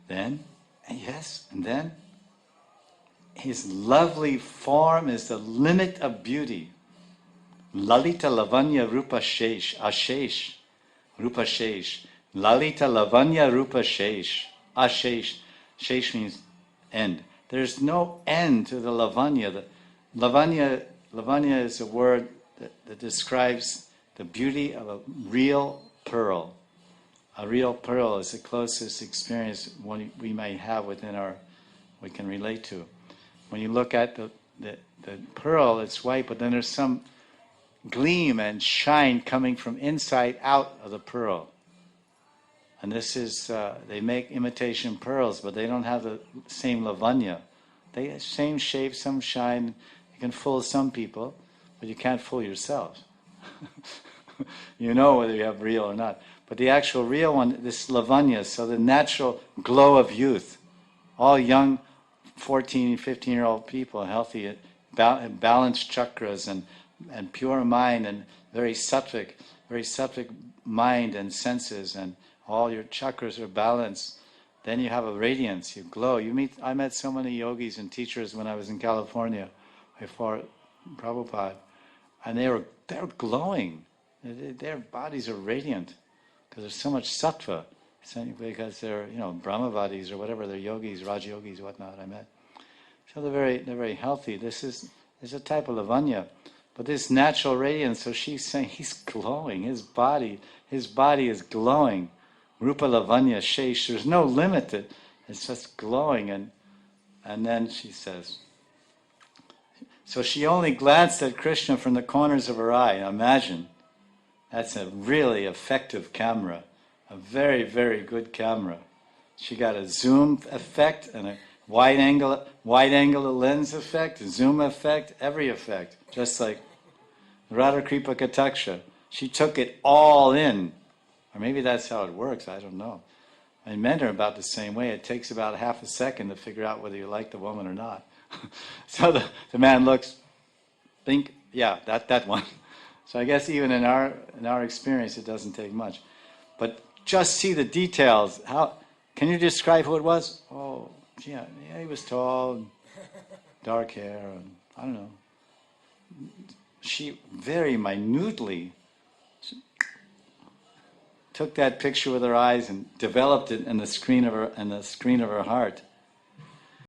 Then, yes, and then, his lovely form is the limit of beauty. Lalita Lavanya Rupa Shesh, Ashesh, Rupa Shesh. Lalita Lavanya Rupa Shesh, Ashesh. Shesh means end. There's no end to the Lavanya. Lavanya is a word that describes the beauty of a real pearl. A real pearl is the closest experience we may have we can relate to. When you look at the pearl, it's white, but then there's some gleam and shine coming from inside out of the pearl. And this is, they make imitation pearls, but they don't have the same lavanya. They have same shape, some shine. You can fool some people, but you can't fool yourself. You know whether you have real or not. But the actual real one, this lavanya, so the natural glow of youth. All young 14, 15-year-old people, healthy, balanced chakras and pure mind and very sattvic mind and senses, and all your chakras are balanced. Then you have a radiance, you glow. I met so many yogis and teachers when I was in California before Prabhupada, and they were glowing. Their bodies are radiant because there's so much sattva. Because they're, Brahmavadis or whatever, they're yogis, Raj yogis, whatnot. I met. So they're very healthy. This is a type of lavanya, but this natural radiance. So she's saying he's glowing. His body is glowing. Rupa lavanya shesh. There's no limit to it. It's just glowing. And then she says, so she only glanced at Krishna from the corners of her eye. Now imagine, that's a really effective camera. A very, very good camera. She got a zoom effect and a wide angle lens effect, a zoom effect, every effect. Just like Radha Kripa Kataksha. She took it all in. Or maybe that's how it works, I don't know. And men are about the same way. It takes about half a second to figure out whether you like the woman or not. So the man looks, think, yeah, that one. So I guess even in our experience, it doesn't take much. But just see the details. How can you describe who it was? Oh, yeah, he was tall, dark hair, and I don't know. She very minutely took that picture with her eyes and developed it in the screen of her heart.